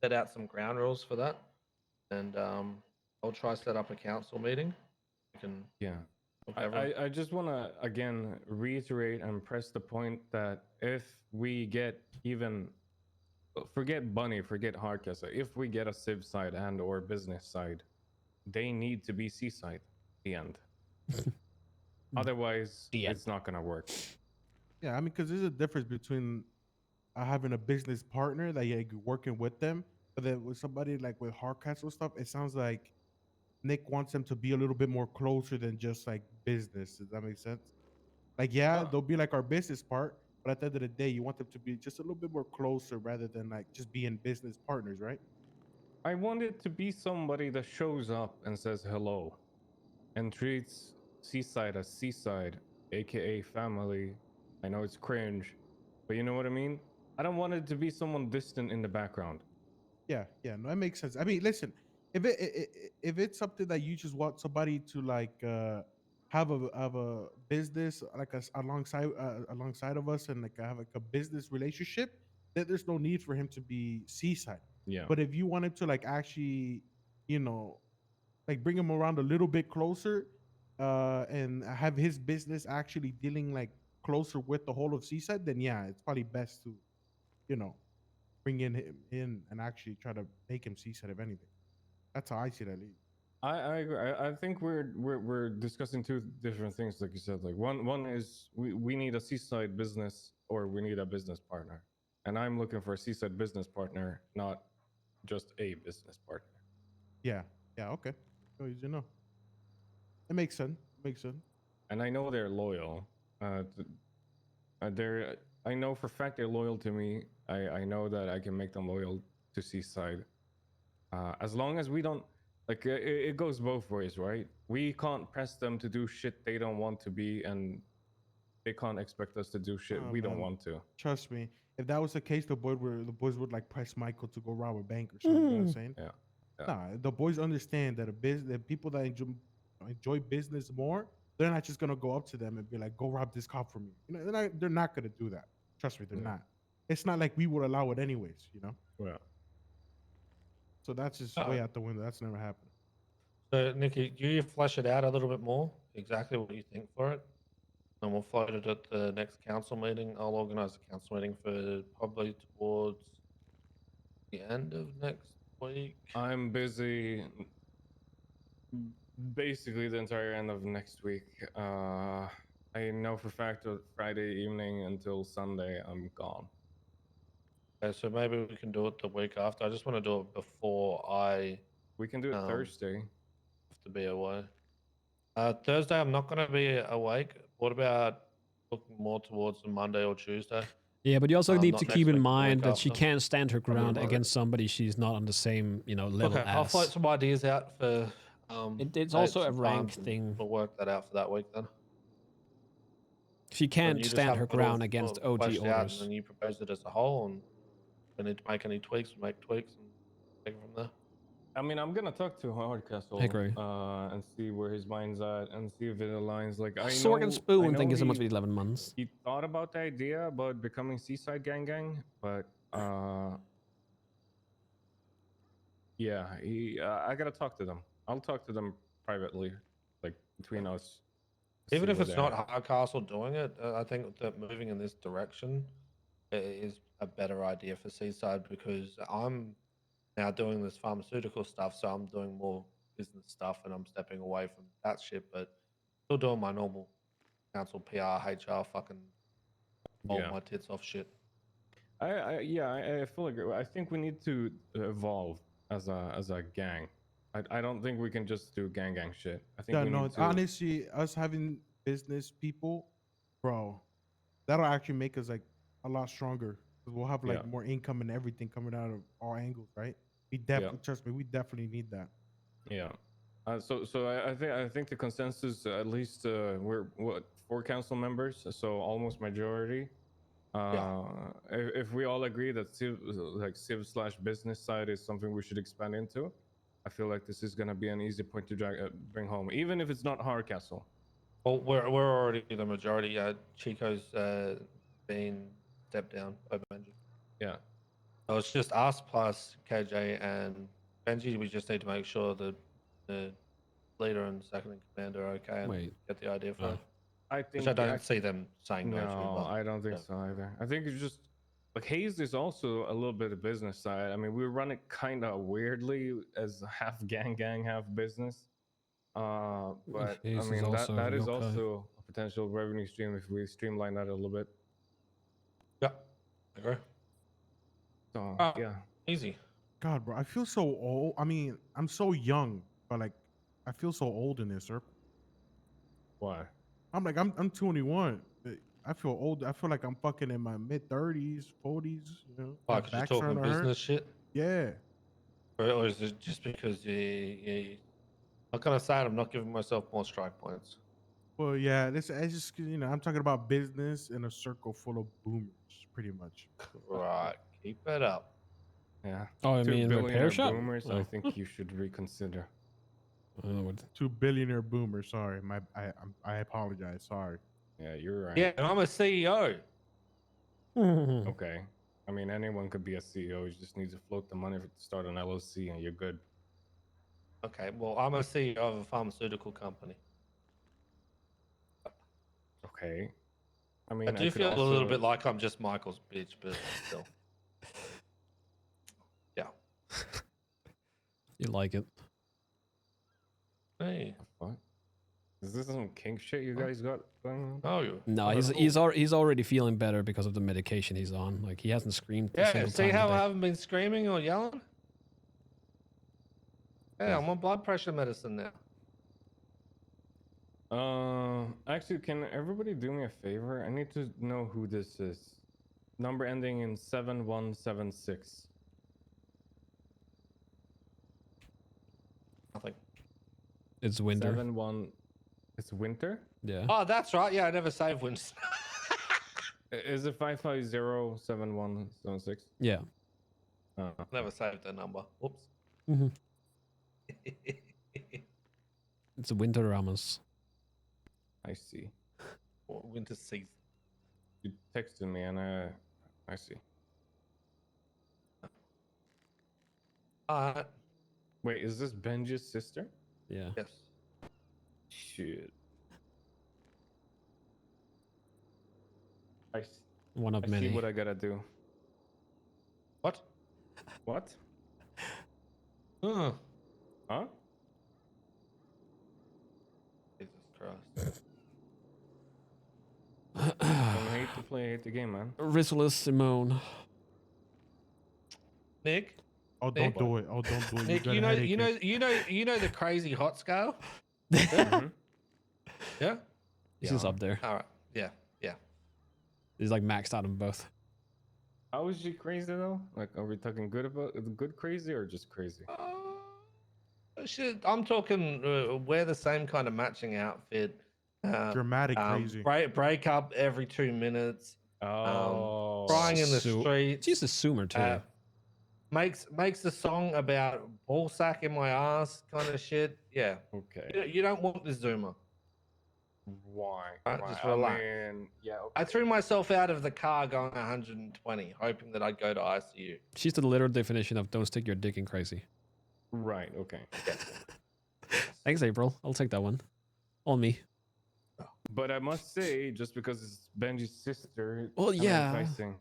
set out some ground rules for that, and I'll try set up a council meeting. We can I just want to again reiterate and press the point that if we get even forget Bunny, forget Hardcastle, if we get a Civ side and or business side, they need to be seaside. The end. Otherwise, it's not gonna work. Yeah, I mean, because there's a difference between having a business partner that you're working with them, but then with somebody like with Hardcastle stuff, it sounds like Nick wants them to be a little bit more closer than just like business. Does that make sense? Like, yeah, they'll be like our business part, but at the end of the day, you want them to be just a little bit more closer rather than like just being business partners, right? I want it to be somebody that shows up and says hello and treats Seaside as Seaside, aka family. I know it's cringe, but you know what I mean? I don't want it to be someone distant in the background. Yeah, no, that makes sense. I mean, listen, if it's something that you just want somebody to like have a business like alongside of us and like have like a business relationship, then there's no need for him to be seaside. Yeah. But if you wanted to like actually, you know, like bring him around a little bit closer, and have his business actually dealing like closer with the whole of Seaside, then yeah, it's probably best to, you know, bring him in and actually try to make him seaside if anything. That's how I see it at least. I agree. I think we're discussing two different things, like you said. Like one is we need a seaside business or we need a business partner, and I'm looking for a seaside business partner, not just a business partner. Yeah, okay. So you know, it makes sense. Makes sense. And I know they're loyal. They're I know for a fact they're loyal to me. I know that I can make them loyal to Seaside. As long as we don't like it goes both ways, right? We can't press them to do shit they don't want to be, and they can't expect us to do shit Oh, we don't man. want to. Trust me, if that was the case, the boys would like press Michael to go rob a bank or something. You know what I'm saying? Yeah. Nah, the boys understand that that people that enjoy business more, they're not just gonna go up to them and be like, "Go rob this cop for me." You know, they're not gonna do that. Trust me, they're not. It's not like we would allow it anyways. You know. Yeah. So that's just way out the window. That's never happened. So, Nikki, do you flesh it out a little bit more? Exactly what you think for it? And we'll float it at the next council meeting. I'll organize a council meeting for probably towards the end of next week. I'm busy basically the entire end of next week. I know for a fact that Friday evening until Sunday I'm gone. Okay, so maybe we can do it the week after. I just want to do it before We can do it Thursday. Have to be away. Thursday, I'm not going to be awake. What about looking more towards the Monday or Tuesday? Yeah, but you also need Not to next keep in week, the mind week that she after. can't stand her Probably ground remote. against somebody she's not on the same, level Okay, I'll as. float some ideas out for. It's also a dates and rank times, and thing. We'll work that out for that week then. She And can't you just stand have her it all ground against OG fleshed out, and orders. then you propose it as a whole, and if we need to make any tweaks, we make tweaks, and take it from there. I mean, I'm gonna talk to Hardcastle and see where his mind's at and see if it aligns. Like, I Sorg and know, Spoon think it's supposed to be 11 months. He thought about the idea about becoming Seaside Gang, but yeah, I gotta talk to them. I'll talk to them privately, like between us. Even if it's not Hardcastle doing it, I think that moving in this direction is a better idea for Seaside, because I'm now doing this pharmaceutical stuff, so I'm doing more business stuff and I'm stepping away from that shit, but still doing my normal council PR, HR, fucking all my tits off shit. I fully agree. I think we need to evolve as a gang. I don't think we can just do gang shit. I think we need to. Honestly, us having business people, bro, that'll actually make us like a lot stronger, because we'll have like more income and everything coming out of all angles, right? We definitely trust me. We definitely need that. Yeah. So I think the consensus, at least we're 4 council members, so almost majority. If we all agree that Civ/business side is something we should expand into, I feel like this is gonna be an easy point to bring home, even if it's not Hardcastle. Well, we're already the majority. Chico's been stepped down by Benji. Yeah. So it's just us plus KJ and Benji. We just need to make sure that the leader and second in command are okay and Wait. get the idea for it. I think Which I don't see them saying no to. No, I don't think so either. I think it's just like Hayes is also a little bit of business side. I mean, we run it kind of weirdly as half gang, half business. But I Hayes is mean also that is yokai. also a potential revenue stream if we streamline that a little bit. Yeah, I agree. So yeah, easy. God, bro, I feel so old. I mean, I'm so young, but like, I feel so old in this circle. why? I'm 21. I feel old. I feel like I'm fucking in my mid 30s, 40s. You know, Why? my Because you're back's talking starting to hurt. business shit? Yeah. Or is it just because you how can I say it? I'm not giving myself more strike points. Well, yeah. I just I'm talking about business in a circle full of boomers, pretty much. Right. Keep it up. Yeah. Oh, I 2 mean repair billionaire shop. boomers. Oh. I think you should reconsider. 2 billionaire boomers. Sorry, I apologize. Sorry. Yeah, you're right. Yeah, and I'm a CEO. Okay. I mean, anyone could be a CEO. You just need to float the money to start an LLC, and you're good. Okay, well, I'm a CEO of a pharmaceutical company. Okay. I mean, I do could feel a also- little bit like I'm just Michael's bitch, but still. Yeah. You like it? Hey. What? Is this some kink shit you guys got going on? Oh, you. No, he's already feeling better because of the medication he's on. Like he hasn't screamed. a Yeah, single see time how today. I haven't been screaming or yelling? Yeah, I'm on blood pressure medicine now. Actually, can everybody do me a favor? I need to know who this is. Number ending in 7176. Nothing. It's winter. 71. It's winter? Yeah. Oh, that's right. Yeah, I never saved wins. Is it 5507176? Yeah. Never saved the number. Whoops. Mm-hmm. It's winter Ramos. I see. Winter season. You texted me and I see. Wait, is this Benji's sister? Yeah. Yes. Shit. One of I many. see what I gotta do. What? What? Huh? Jesus Christ. Don't hate to play, hate the game, man. Rizzless Simone. Nick? Oh, don't do it. Oh, don't do it. Nick, you know the crazy hot scale? Mhm. Yeah? He's just up there. All right. Yeah. He's like maxed out on both. How is she crazy though? Like, are we talking good crazy or just crazy? Shit, I'm talking wear the same kind of matching outfit. Dramatic crazy. Break up every 2 minutes. Oh. Crying in the streets. She's a zoomer too. Makes a song about ball sack in my ass kind of shit. Yeah. Okay. You don't want the zoomer. Why? Right, Why? just relax. I mean, yeah. Okay. I threw myself out of the car going 120, hoping that I'd go to ICU. She's the literal definition of don't stick your dick in crazy. Right. Okay. Thanks, April. I'll take that one. On me. But I must say, just because it's Benji's sister, Well, kinda yeah. enticing.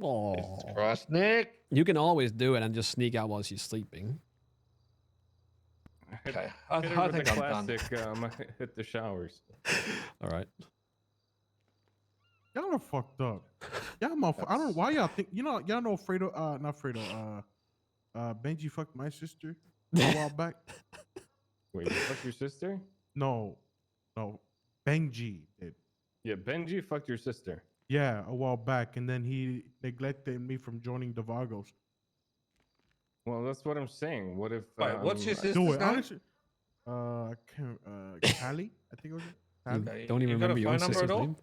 Oh. Christ, Nick. You can always do it and just sneak out while she's sleeping. Okay, Hit I her with think the I'm done. classic, hit the showers. All right. Y'all are fucked up. Y'all motherfuckers. I don't know why y'all think. Y'all know Fredo. Not Fredo. Benji fucked my sister a while back. Wait, you fucked your sister? No, Benji did. Yeah, Benji fucked your sister. Yeah, a while back, and then he neglected me from joining the Vagos. Well, that's what I'm saying. What if? Wait, what's your sister's Do it name? honestly. Callie, I think it was. Callie? Okay, Don't even you got a remember your own phone number sister's at all? name.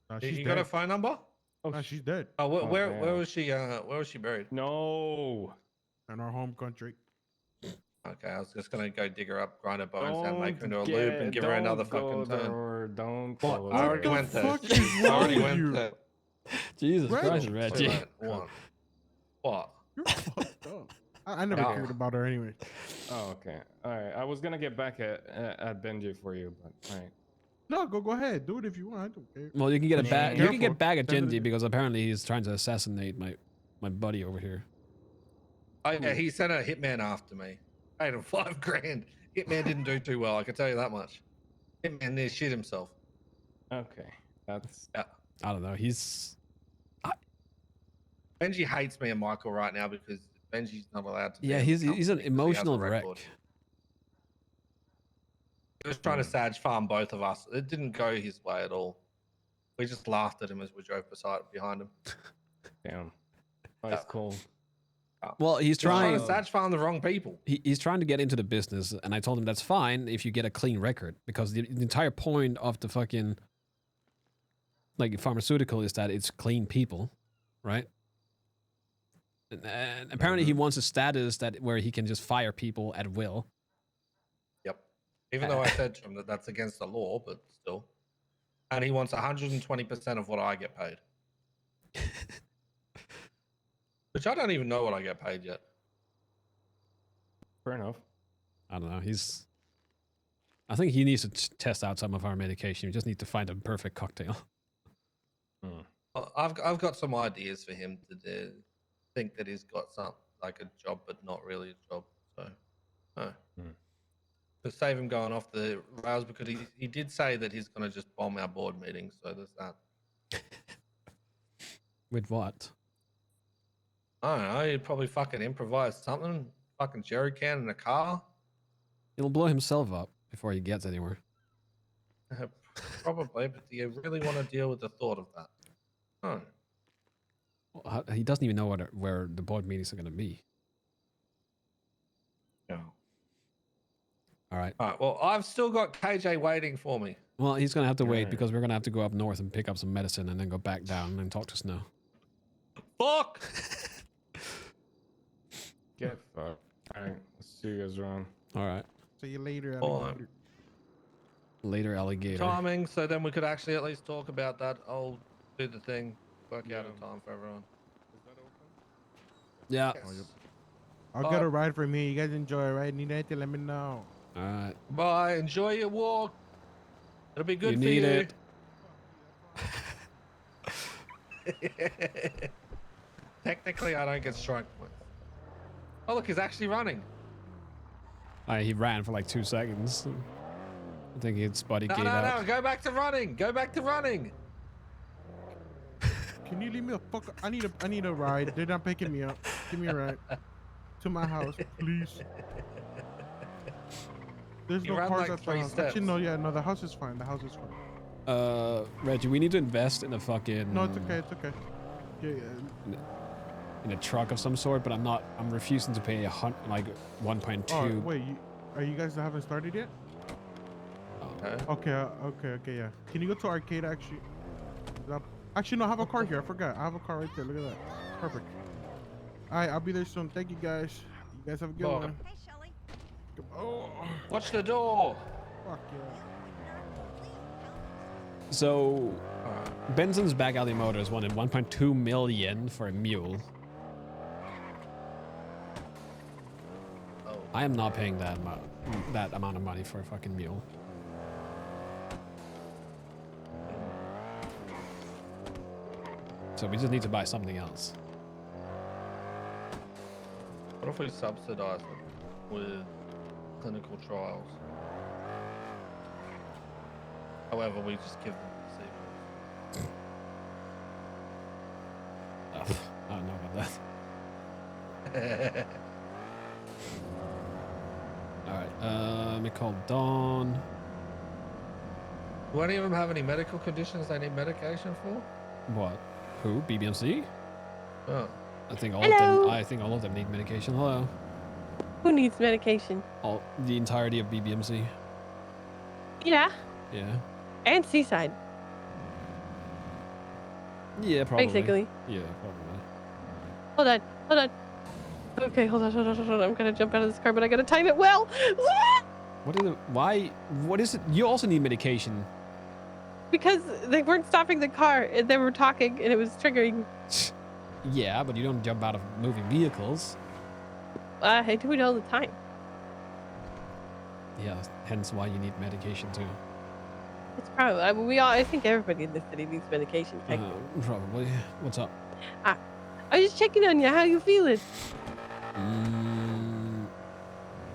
Nah, she's You dead. got a phone number? Nah, she's dead. Oh, where damn. was she? Where was she buried? No. In our home country. Okay, I was just gonna go dig her up, grind her bones, and make her into a Don't loop, and give her another don't go fucking turn. there, Don't What? go I already there. went there. fuck is I wrong already with went you? there. Jesus Right. Christ, Wait, Reggie. what? You're fucked up. I never cared about her anyway. Oh, okay. All right. I was gonna get back at Benji for you, but all right. No, go ahead. Do it if you want. I don't care. Well, you can get it back. You can Careful. get back at Send it Genji in. because apparently he's trying to assassinate my buddy over here. Oh yeah, he sent a hitman after me. Paid him $5,000. Hitman didn't do too well. I can tell you that much. Hitman near shit himself. Okay, that's. Yeah. I don't know. He's. Benji hates me and Michael right now because Benji's not allowed to. Yeah, be in the he's an company because he has a emotional wreck. record. He was trying to Sag farm both of us. It didn't go his way at all. We just laughed at him as we drove behind him. Damn. That's cool. Well, he's trying to Sag farm the wrong people. He's trying to get into the business, and I told him that's fine if you get a clean record, because the entire point of the fucking like pharmaceutical is that it's clean people, right? And apparently he wants a status that where he can just fire people at will. Yep. Even though I said to him that that's against the law, but still. And he wants 120% of what I get paid. Which I don't even know what I get paid yet. Fair enough. I don't know. I think he needs to test out some of our medication. We just need to find a perfect cocktail. Well, I've got some ideas for him to do. Think that he's got some like a job, but not really a job. So, to save him going off the rails, because he did say that he's going to just bomb our board meetings. So there's that. With what? I don't know. He'd probably fucking improvise something. Fucking jerry can in a car. He'll blow himself up before he gets anywhere. Probably, but do you really want to deal with the thought of that? No. Well, he doesn't even know where the board meetings are going to be. No. All right. All right. Well, I've still got KJ waiting for me. Well, he's going to have to wait because we're going to have to go up north and pick up some medicine and then go back down and talk to Snow. Fuck! Get fucked. All right. Let's see you guys around. All right. See you later. Alligator. Later, alligator. Timing, so then we could actually at least talk about that. I'll do the thing. Work out a time for everyone. Is that open? Yeah. Yes. I'll get a ride for me. You guys enjoy, right? Need anything, let me know. All right. Bye. Enjoy your walk. It'll be good You for need you. it. Technically, I don't get strike points. Oh, look, he's actually running. He ran for like 2 seconds. I think his body gave No, out. go back to running. Go back to running. Can you leave me a fuck? I need a ride. They're not picking me up. Give me a ride to my house, please. There's You no ran cars like at the 3 house. steps. Actually, no, yeah, no, the house is fine. The house is fine. Reggie, we need to invest in a fucking. No, it's okay. It's okay. Yeah. In a truck of some sort, but I'm refusing to pay like 1.2. Oh, wait, are you guys haven't started yet? Okay, yeah. Can you go to arcade actually? Actually, no, I have a car here. I forgot. I have a car right there. Look at that. Perfect. All right, I'll be there soon. Thank you guys. You guys have a good one. Hey, Shelly. Oh, Watch the door. fuck yeah. So, Benson's Back Alley Motors wanted 1.2 million for a mule. Oh. I am not paying that amount of money for a fucking mule. So we just need to buy something else. What if we subsidize it with clinical trials? However, we just give them Oh, I don't know about that. Alright, let me call Dawn. Do any of them have any medical conditions they need medication for? What? Who? BBMC? Oh. I think all Hello. of them. I think all of them need medication. Hello. Who needs medication? The entirety of BBMC. Yeah. Yeah. And Seaside. Yeah, probably. Basically. Yeah, probably. Hold on. Okay, hold on. I'm gonna jump out of this car, but I gotta time it well. What is it? You also need medication. Because they weren't stopping the car, and they were talking, and it was triggering. Yeah, but you don't jump out of moving vehicles. I do it all the time. Yeah, hence why you need medication too. It's probably, I mean, I think everybody in the city needs medication, technically. Probably. What's up? I was just checking on you. How you feeling?